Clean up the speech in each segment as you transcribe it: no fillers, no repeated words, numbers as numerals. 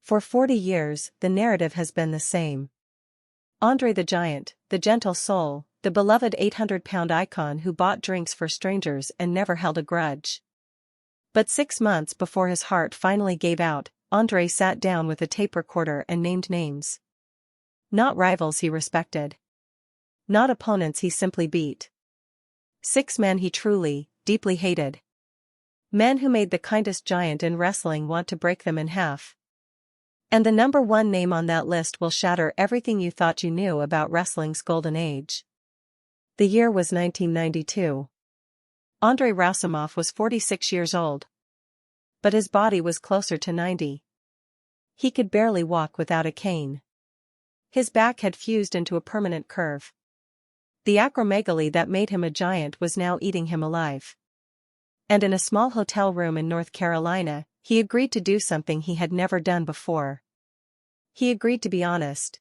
For 40 years, the narrative has been the same. André the Giant, the gentle soul, the beloved 800-pound icon who bought drinks for strangers and never held a grudge. But 6 months before his heart finally gave out, André sat down with a tape recorder and named names. Not rivals he respected. Not opponents he simply beat. 6 men he truly, deeply hated. Men who made the kindest giant in wrestling want to break them in half. And the number one name on that list will shatter everything you thought you knew about wrestling's golden age. The year was 1992. André Rousimov was 46 years old. But his body was closer to 90. He could barely walk without a cane. His back had fused into a permanent curve. The acromegaly that made him a giant was now eating him alive. And in a small hotel room in North Carolina, he agreed to do something he had never done before. He agreed to be honest.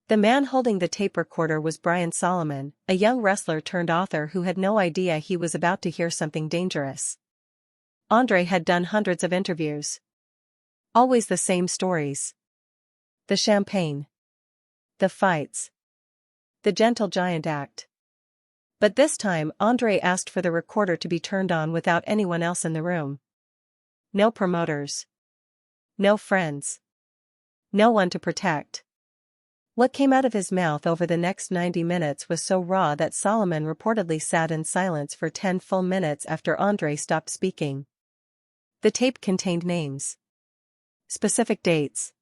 The man holding the tape recorder was Brian Solomon, a young wrestler turned author who had no idea he was about to hear something dangerous. André had done hundreds of interviews. Always the same stories. The champagne. The fights. The gentle giant act. But this time André asked for the recorder to be turned on without anyone else in the room. No promoters. No friends. No one to protect. What came out of his mouth over the next 90 minutes was so raw that Solomon reportedly sat in silence for 10 full minutes after André stopped speaking. The tape contained names. Specific dates.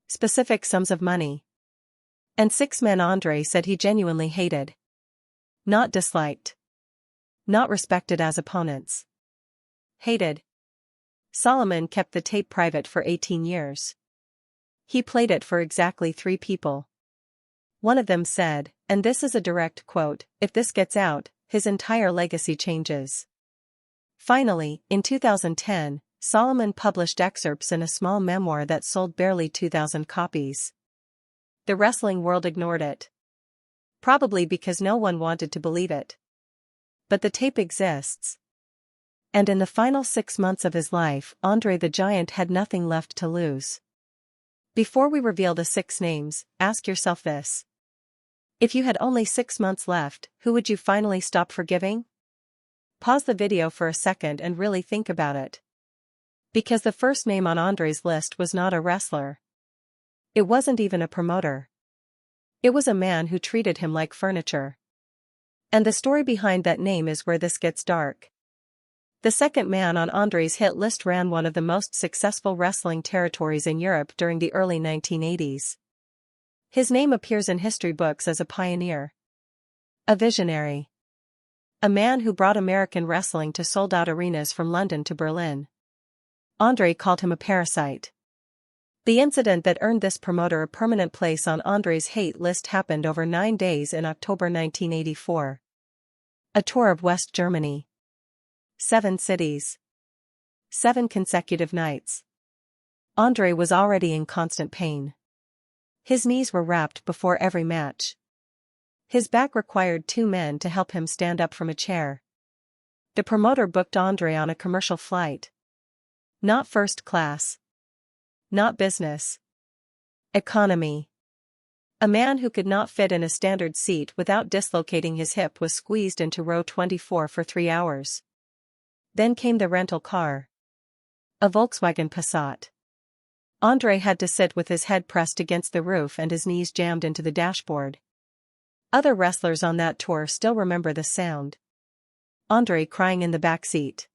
Specific sums of money. And 6 men André said he genuinely hated. Not disliked. Not respected as opponents. Hated. Solomon kept the tape private for 18 years. He played it for exactly 3 people. One of them said, and this is a direct quote, "If this gets out, his entire legacy changes." Finally, in 2010, Solomon published excerpts in a small memoir that sold barely 2,000 copies. The wrestling world ignored it. Probably because no one wanted to believe it. But the tape exists. And in the final 6 months of his life, André the Giant had nothing left to lose. Before we reveal the 6 names, ask yourself this. If you had only 6 months left, who would you finally stop forgiving? Pause the video for a second and really think about it. Because the first name on André's list was not a wrestler. It wasn't even a promoter. It was a man who treated him like furniture. And the story behind that name is where this gets dark. The second man on André's hit list ran one of the most successful wrestling territories in Europe during the early 1980s. His name appears in history books as a pioneer. A visionary. A man who brought American wrestling to sold-out arenas from London to Berlin. André called him a parasite. The incident that earned this promoter a permanent place on André's hate list happened over 9 days in October 1984. A tour of West Germany. 7 cities. 7 consecutive nights. André was already in constant pain. His knees were wrapped before every match. His back required 2 men to help him stand up from a chair. The promoter booked André on a commercial flight. Not first class. Not business. Economy. A man who could not fit in a standard seat without dislocating his hip was squeezed into row 24 for 3 hours. Then came the rental car. A Volkswagen Passat. André had to sit with his head pressed against the roof and his knees jammed into the dashboard. Other wrestlers on that tour still remember the sound. André crying in the back seat.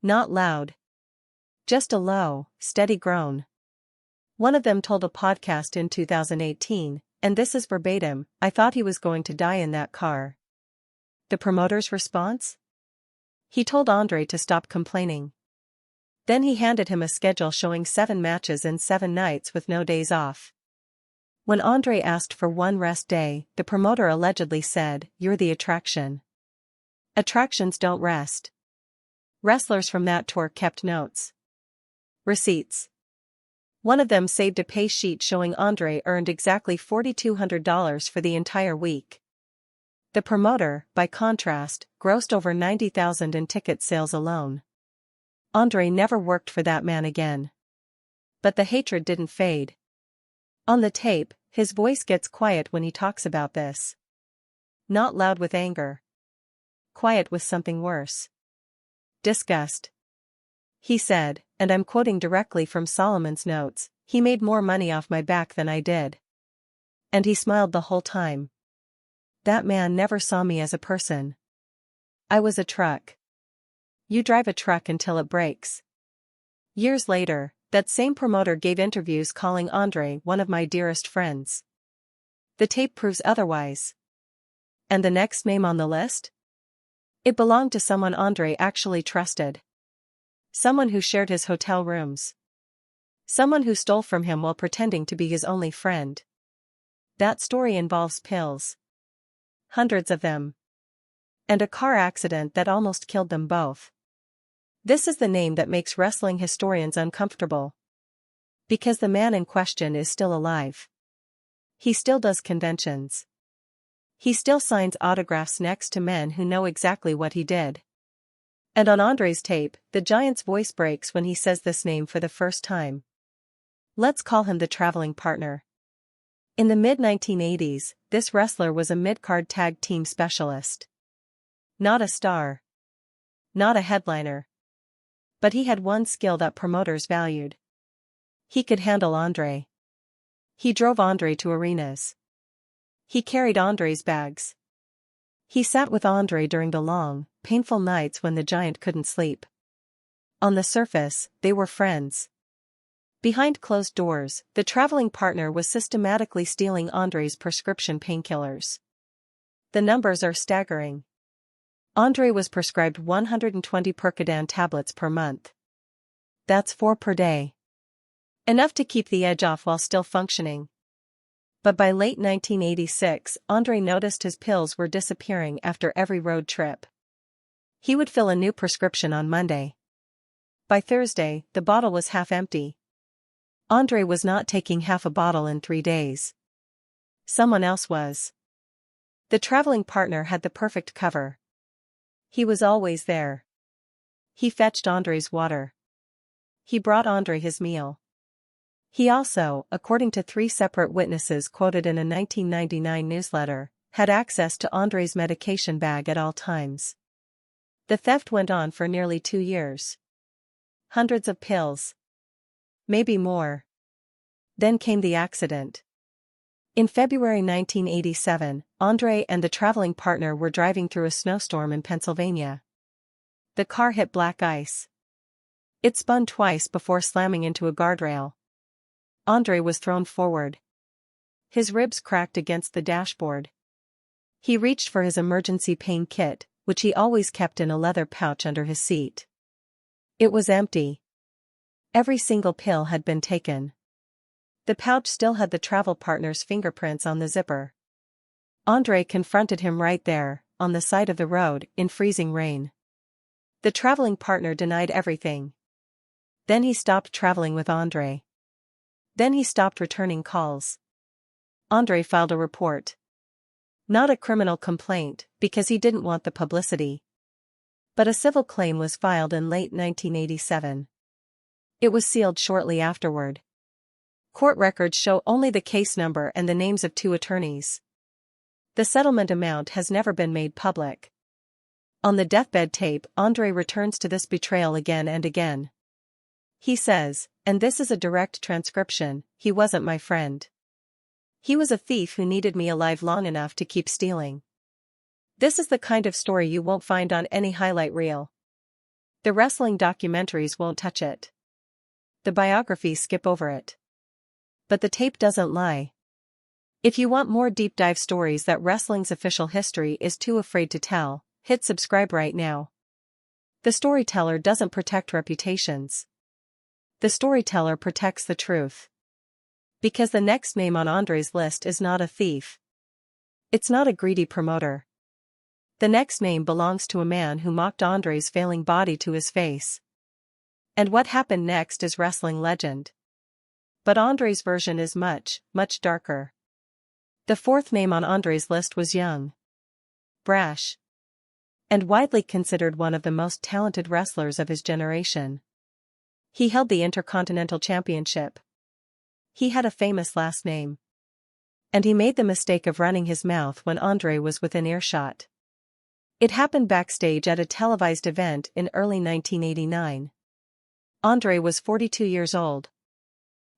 Not loud. Just a low, steady groan. One of them told a podcast in 2018, and this is verbatim, "I thought he was going to die in that car." The promoter's response? He told André to stop complaining. Then he handed him a schedule showing 7 matches in 7 nights with no days off. When André asked for 1 rest day, the promoter allegedly said, "You're the attraction. Attractions don't rest." Wrestlers from that tour kept notes. Receipts. One of them saved a pay sheet showing André earned exactly $4,200 for the entire week. The promoter, by contrast, grossed over $90,000 in ticket sales alone. André never worked for that man again. But the hatred didn't fade. On the tape, his voice gets quiet when he talks about this. Not loud with anger. Quiet with something worse. Disgust. He said, and I'm quoting directly from Solomon's notes, "He made more money off my back than I did. And he smiled the whole time. That man never saw me as a person. I was a truck. You drive a truck until it breaks." Years later, that same promoter gave interviews calling André one of my dearest friends. The tape proves otherwise. And the next name on the list? It belonged to someone André actually trusted. Someone who shared his hotel rooms. Someone who stole from him while pretending to be his only friend. That story involves pills. Hundreds of them. And a car accident that almost killed them both. This is the name that makes wrestling historians uncomfortable. Because the man in question is still alive. He still does conventions. He still signs autographs next to men who know exactly what he did. And on André's tape, the Giant's voice breaks when he says this name for the first time. Let's call him the traveling partner. In the mid-1980s, this wrestler was a mid-card tag team specialist. Not a star. Not a headliner. But he had one skill that promoters valued. He could handle André. He drove André to arenas. He carried André's bags. He sat with André during the long, painful nights when the Giant couldn't sleep. On the surface, they were friends. Behind closed doors, the traveling partner was systematically stealing André's prescription painkillers. The numbers are staggering. André was prescribed 120 Percodan tablets per month. That's 4 per day. Enough to keep the edge off while still functioning. But by late 1986, André noticed his pills were disappearing after every road trip. He would fill a new prescription on Monday. By Thursday, the bottle was half empty. André was not taking half a bottle in 3 days. Someone else was. The traveling partner had the perfect cover. He was always there. He fetched André's water. He brought André his meal. He also, according to 3 separate witnesses quoted in a 1999 newsletter, had access to André's medication bag at all times. The theft went on for nearly 2 years. Hundreds of pills. Maybe more. Then came the accident. In February 1987, André and the traveling partner were driving through a snowstorm in Pennsylvania. The car hit black ice. It spun twice before slamming into a guardrail. André was thrown forward. His ribs cracked against the dashboard. He reached for his emergency pain kit, which he always kept in a leather pouch under his seat. It was empty. Every single pill had been taken. The pouch still had the travel partner's fingerprints on the zipper. André confronted him right there, on the side of the road, in freezing rain. The traveling partner denied everything. Then he stopped traveling with André. Then he stopped returning calls. André filed a report. Not a criminal complaint, because he didn't want the publicity. But a civil claim was filed in late 1987. It was sealed shortly afterward. Court records show only the case number and the names of 2 attorneys. The settlement amount has never been made public. On the deathbed tape, André returns to this betrayal again and again. He says, and this is a direct transcription, "He wasn't my friend. He was a thief who needed me alive long enough to keep stealing." This is the kind of story you won't find on any highlight reel. The wrestling documentaries won't touch it. The biographies skip over it. But the tape doesn't lie. If you want more deep dive stories that wrestling's official history is too afraid to tell, hit subscribe right now. The storyteller doesn't protect reputations. The storyteller protects the truth. Because the next name on André's list is not a thief. It's not a greedy promoter. The next name belongs to a man who mocked André's failing body to his face. And what happened next is wrestling legend. But André's version is much, much darker. The 4th name on André's list was young, brash, and widely considered one of the most talented wrestlers of his generation. He held the Intercontinental Championship. He had a famous last name. And he made the mistake of running his mouth when André was within earshot. It happened backstage at a televised event in early 1989. André was 42 years old.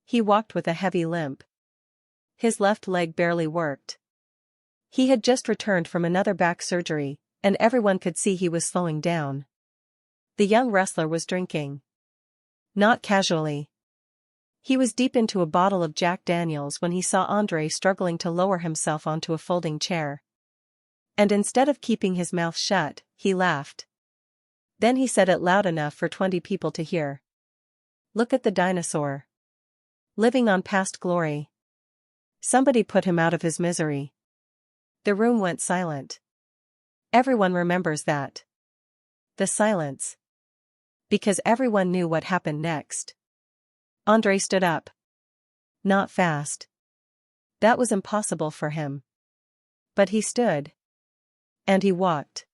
He walked with a heavy limp. His left leg barely worked. He had just returned from another back surgery, and everyone could see he was slowing down. The young wrestler was drinking. Not casually. He was deep into a bottle of Jack Daniels when he saw André struggling to lower himself onto a folding chair. And instead of keeping his mouth shut, he laughed. Then he said it loud enough for 20 people to hear. "Look at the dinosaur. Living on past glory. Somebody put him out of his misery." The room went silent. Everyone remembers that. The silence. Because everyone knew what happened next. André stood up. Not fast. That was impossible for him. But he stood. And he walked.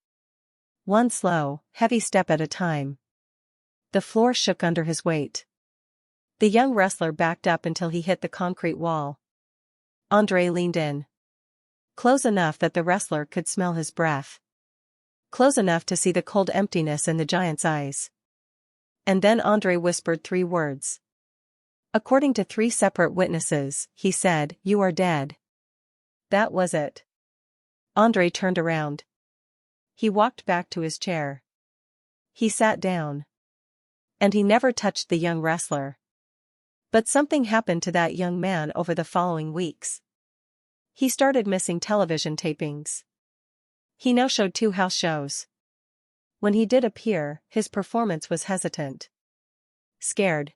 One slow, heavy step at a time. The floor shook under his weight. The young wrestler backed up until he hit the concrete wall. André leaned in. Close enough that the wrestler could smell his breath. Close enough to see the cold emptiness in the giant's eyes. And then André whispered 3 words. According to 3 separate witnesses, he said, "You are dead." That was it. André turned around. He walked back to his chair. He sat down. And he never touched the young wrestler. But something happened to that young man over the following weeks. He started missing television tapings. He now showed 2 house shows. When he did appear, his performance was hesitant. Scared.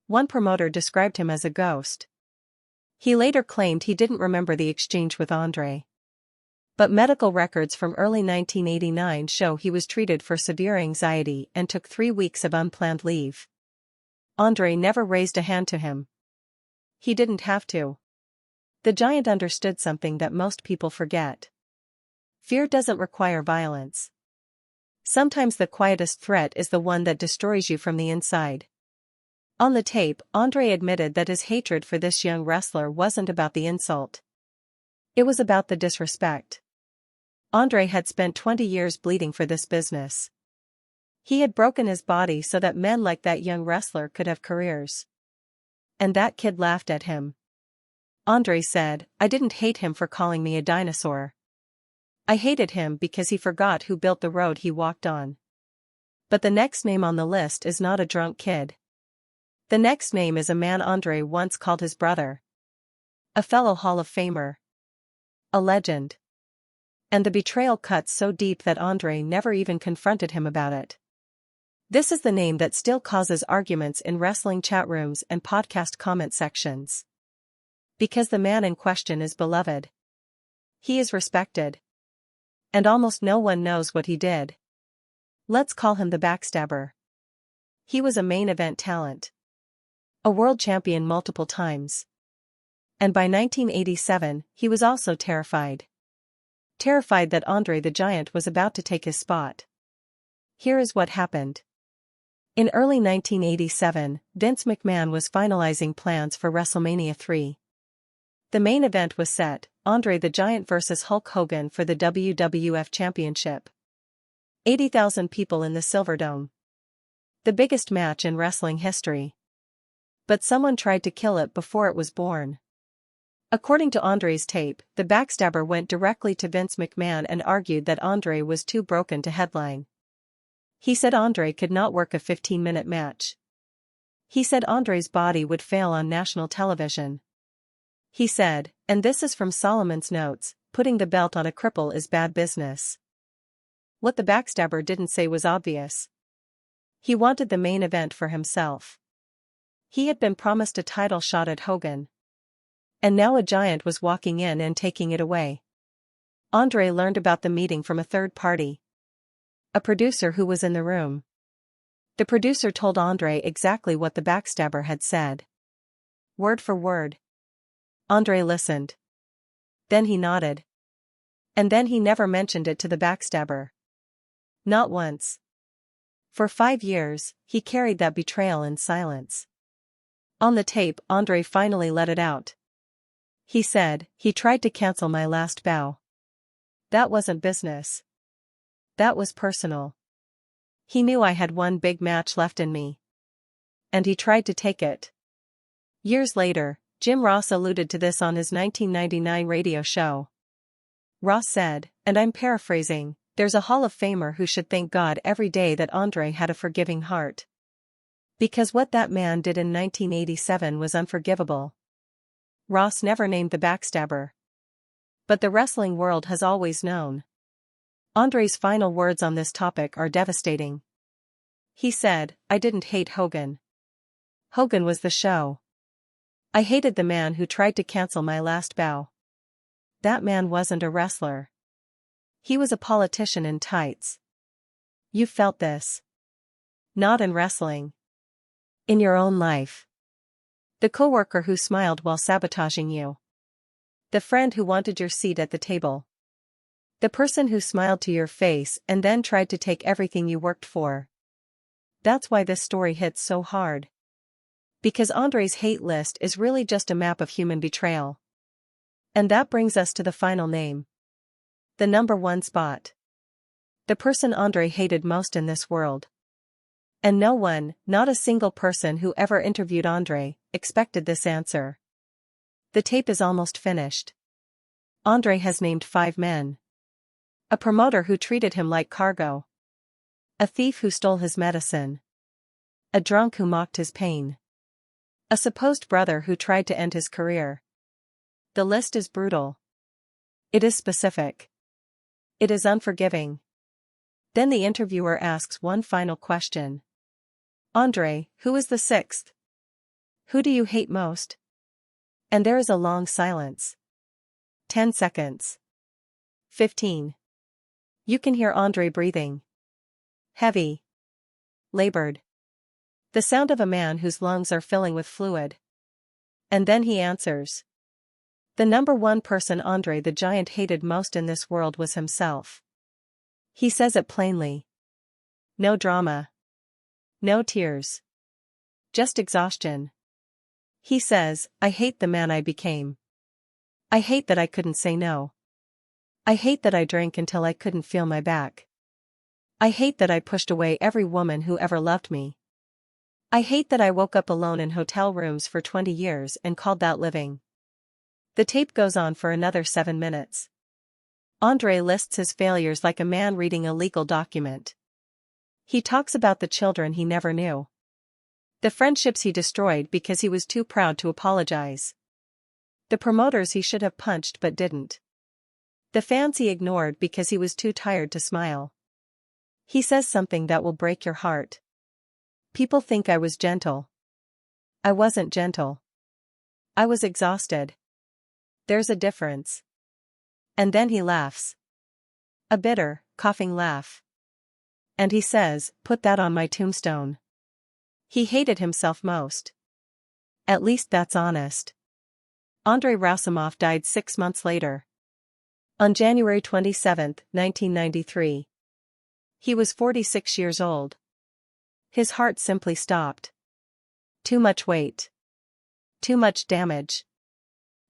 One promoter described him as a ghost. He later claimed he didn't remember the exchange with André. But medical records from early 1989 show he was treated for severe anxiety and took 3 weeks of unplanned leave. André never raised a hand to him. He didn't have to. The giant understood something that most people forget. Fear doesn't require violence. Sometimes the quietest threat is the one that destroys you from the inside. On the tape, André admitted that his hatred for this young wrestler wasn't about the insult. It was about the disrespect. André had spent 20 years bleeding for this business. He had broken his body so that men like that young wrestler could have careers. And that kid laughed at him. André said, "I didn't hate him for calling me a dinosaur. I hated him because he forgot who built the road he walked on." But the next name on the list is not a drunk kid. The next name is a man André once called his brother. A fellow Hall of Famer. A legend. And the betrayal cuts so deep that André never even confronted him about it. This is the name that still causes arguments in wrestling chat rooms and podcast comment sections. Because the man in question is beloved. He is respected. And almost no one knows what he did. Let's call him the backstabber. He was a main event talent. A world champion multiple times. And by 1987, he was also terrified. Terrified that André the Giant was about to take his spot. Here is what happened. In early 1987, Vince McMahon was finalizing plans for WrestleMania 3. The main event was set, André the Giant vs. Hulk Hogan for the WWF Championship. 80,000 people in the Silverdome. The biggest match in wrestling history. But someone tried to kill it before it was born. According to André's tape, the backstabber went directly to Vince McMahon and argued that André was too broken to headline. He said André could not work a 15-minute match. He said André's body would fail on national television. He said, and this is from Solomon's notes, putting the belt on a cripple is bad business. What the backstabber didn't say was obvious. He wanted the main event for himself. He had been promised a title shot at Hogan. And now a giant was walking in and taking it away. André learned about the meeting from a third party. A producer who was in the room. The producer told André exactly what the backstabber had said. Word for word. André listened. Then he nodded. And then he never mentioned it to the backstabber. Not once. For 5 years, he carried that betrayal in silence. On the tape, André finally let it out. He said, "He tried to cancel my last bow. That wasn't business. That was personal. He knew I had one big match left in me. And he tried to take it." Years later, Jim Ross alluded to this on his 1999 radio show. Ross said, and I'm paraphrasing, "There's a Hall of Famer who should thank God every day that André had a forgiving heart. Because what that man did in 1987 was unforgivable." Ross never named the backstabber. But the wrestling world has always known. André's final words on this topic are devastating. He said, "I didn't hate Hogan. Hogan was the show. I hated the man who tried to cancel my last bow. That man wasn't a wrestler. He was a politician in tights. You felt this. Not in wrestling. In your own life. The coworker who smiled while sabotaging you. The friend who wanted your seat at the table. The person who smiled to your face and then tried to take everything you worked for." That's why this story hits so hard. Because André's hate list is really just a map of human betrayal. And that brings us to the final name. The number one spot. The person André hated most in this world. And no one, not a single person who ever interviewed André, expected this answer. The tape is almost finished. André has named 5 men. A promoter who treated him like cargo. A thief who stole his medicine. A drunk who mocked his pain. A supposed brother who tried to end his career. The list is brutal. It is specific. It is unforgiving. Then the interviewer asks one final question. "André, who is the 6th? Who do you hate most?" And there is a long silence. 10 seconds. 15. You can hear André breathing. Heavy. Labored. The sound of a man whose lungs are filling with fluid. And then he answers. The number one person André the Giant hated most in this world was himself. He says it plainly. No drama. No tears. Just exhaustion. He says, "I hate the man I became. I hate that I couldn't say no. I hate that I drank until I couldn't feel my back. I hate that I pushed away every woman who ever loved me. I hate that I woke up alone in hotel rooms for 20 years and called that living." The tape goes on for another 7 minutes. André lists his failures like a man reading a legal document. He talks about the children he never knew. The friendships he destroyed because he was too proud to apologize. The promoters he should have punched but didn't. The fans he ignored because he was too tired to smile. He says something that will break your heart. People think I was gentle. I wasn't gentle. I was exhausted. There's a difference. And then he laughs. A bitter, coughing laugh. And he says, "Put that on my tombstone." He hated himself most. At least that's honest. André Roussimoff died 6 months later. On January 27, 1993. He was 46 years old. His heart simply stopped. Too much weight. Too much damage.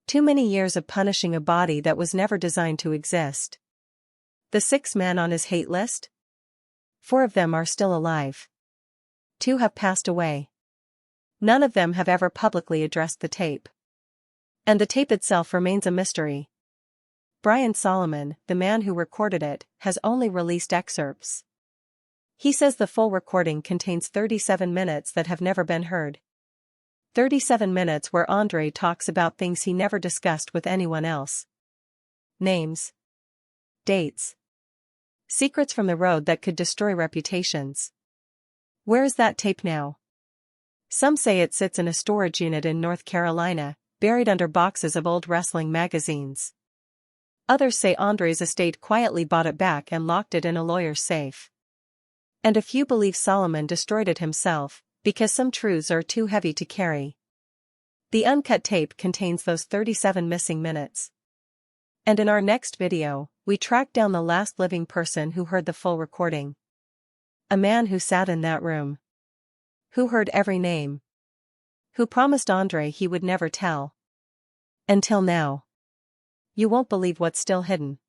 Too many years of punishing a body that was never designed to exist. The 6 men on his hate list? 4 of them are still alive. 2 have passed away. None of them have ever publicly addressed the tape. And the tape itself remains a mystery. Brian Solomon, the man who recorded it, has only released excerpts. He says the full recording contains 37 minutes that have never been heard. 37 minutes where André talks about things he never discussed with anyone else. Names. Dates. Secrets from the road that could destroy reputations. Where is that tape now? Some say it sits in a storage unit in North Carolina, buried under boxes of old wrestling magazines. Others say André's estate quietly bought it back and locked it in a lawyer's safe. And a few believe Solomon destroyed it himself, because some truths are too heavy to carry. The uncut tape contains those 37 missing minutes. And in our next video, we track down the last living person who heard the full recording. A man who sat in that room. Who heard every name. Who promised André he would never tell. Until now. You won't believe what's still hidden.